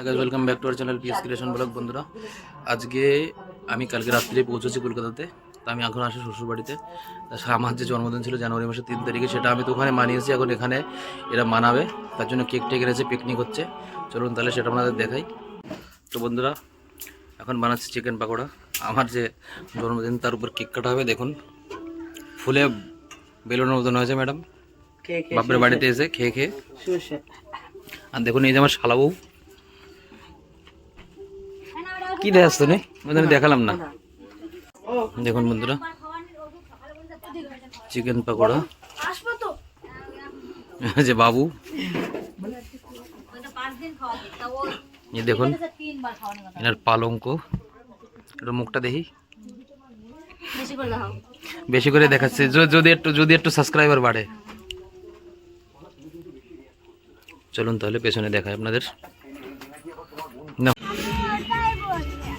Guys welcome back to our channel PS creation blog. বন্ধুরা, আজকে আমি কালকে রাত্রে পৌঁছেছি কলকাতাতে। তো আমি এখন আসি শ্বশুরবাড়িতে। আমার যে জন্মদিন ছিল জানুয়ারি মাসের 3 তারিখে, সেটা আমি তো ওখানে মানিয়েছি। এখন এখানে এরা মানাবে, তার জন্য কেক টেক এনেছে, পিকনিক হচ্ছে। চলুন তাহলে সেটা আপনাদের দেখাই। তো বন্ধুরা, এখন বানাচ্ছি চিকেন পাকোড়া। আমার যে জন্মদিন তার উপর কেক কাটা হবে। দেখুন, ফুলে বেলুনের মতন হয়েছে ম্যাডাম, বাপের বাড়িতে এসে খেয়ে খেয়ে। আর দেখুন, এই যে আমার শালা বউ। কি দেখাস তো নেই, আমি দেখালাম না। দেখুন বন্ধুরা, চিকেন পাকোড়া। যে বাবু, এই দেখুন এনার পালঙ্ক। এটা মুখটা দেখি, বেশি করে দেখাচ্ছে, যদি একটু সাবস্ক্রাইবার বাড়ে। চলুন তাহলে পেছনে দেখায় আপনাদের।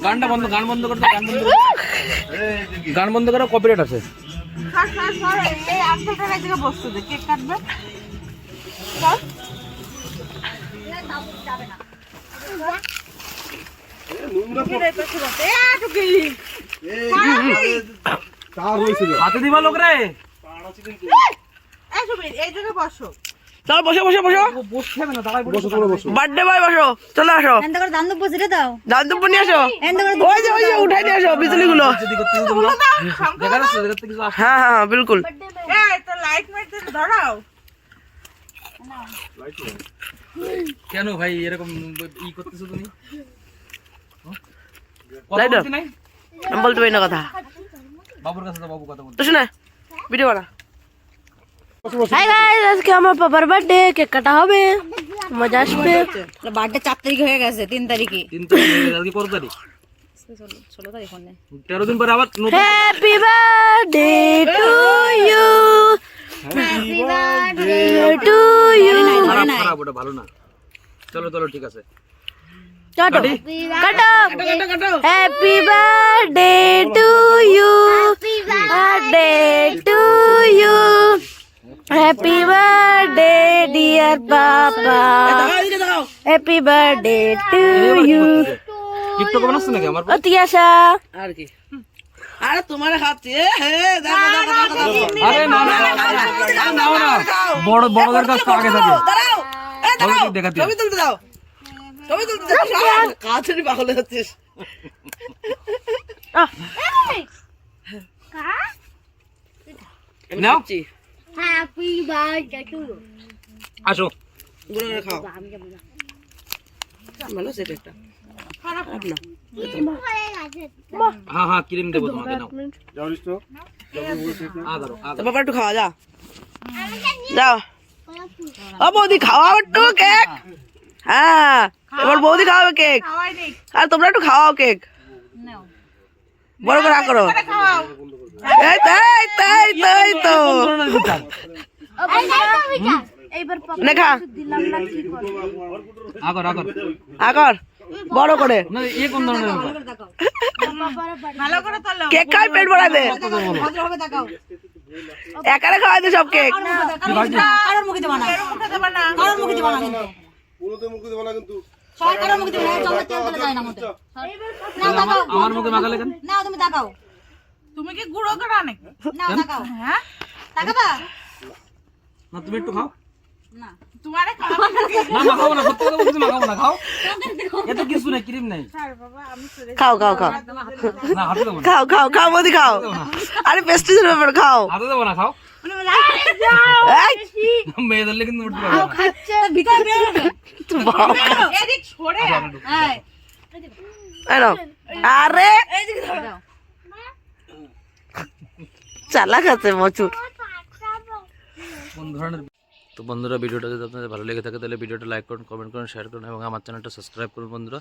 গানটা বন্ধ, গান বন্ধ করতে, গান বন্ধ করা কপিরাইট আছে। হাতে দিবা লোক রে। চলো বসো বসো বসো, বার্থডে বয় বসো, চলে আসো। দান্দুপ নিয়ে আসো, ওই যে উঠাই নিয়ে আসো বিজলি গুলো। হ্যাঁ হ্যাঁ বিলকুল। কেন ভাই এরকম ই করতেছো তুমি? আমি বলতে পারি না কথা। বাবুর কাছে তো বাবু কথা বলতে শুনে ভিডিও বানা। হাই গাইস, আজকে আমার পাপার বার্থডে, কেক কাটা হবে, মজা আসবে। বার্থডে 4 তারিখ হয়ে গেছে, 3 তারিখে। 3 তারিখ আজকে কত তারিখ? 16 তারিখ হনে। 13 দিন পরে আবার happy birthday to you, happy birthday to you. খারাপ, ওটা ভালো না। চলো চলো ঠিক আছে, কাটো কাটো। Happy birthday to you, birthday to you, happy birthday dear papa, happy birthday to you. TikTok বানাচ্ছ নাকি আমার? অতিয়াশা আর কি? আরে তোমার হাতে আরে না না না, বড় বড়দের কাছ থেকে আগে থাকে। দেখাতে ছবি তুলতে দাও, ছবি তুলতে দাও। কাছেরই পাগল হচ্ছিস। নাও, হ্যাপি বার্থডে টু ইউ। আসো। গুলো খাও, ভালো সেটা একটা খারাপ না। হ্যাঁ হ্যাঁ, ক্রিম দেবো তোমাকে, নাও। তো বাবা একটু খাওয়া, যা যাও। ও বৌদি খাওয়াও একটু কেক। হ্যাঁ এবার বৌদি খাওয়াবে কেক, আর তোমরা একটু খাওয়াও কেক, বড় করে করো। এই তাই তাই তাই তো দেখা আগর আগর আগর বড় করে না, এই কোন ধরনের কেক খাই, পেট ভরা দে, একারে খাওয়াই দে সব কেক। কারোর মুখে দেব না, কারোর মুখে দেব না, কিন্তু পুরোতে মুখে দেবো না কিন্তু। সরকারের মুখে দেব না, চলে তেল তেল যায় না মতে। নাও তাকাও, আমার মুখে মাখালে কেন? নাও তুমি তাকাও। তুমি কি গুঁড়ো করা নাকি? নাও তাকাও। হ্যাঁ তাকাবা না, তুমি একটু খাও না, তোমারে খাওয়া না। মাখাবো না, সত্যি কথা বলছি, মাখাবো না। খাও, এত কিছু নাই, ক্রিম নাই। খাও খাও খাও না, হাতে দেবো না, খাও খাও খাও বৌদি খাও। আরে পেস্টিজের ব্যাপার, খাও। হাতে দেবো না, খাও। এই, মেয়ে ধরলে কিন্তু উঠতে পারবে না। খাচ্ছে ভিতরে বের হবে। এদিক সরে এই এই নাও। আরে চালাক আছে মচুর। কোন ধরনের? তো বন্ধুরা, ভিডিওটা যদি আপনাদের ভালো লেগে থাকে তাহলে ভিডিওটা লাইক করুন, কমেন্ট করুন, শেয়ার করুন এবং আমার চ্যানেলটা সাবস্ক্রাইব করুন বন্ধুরা।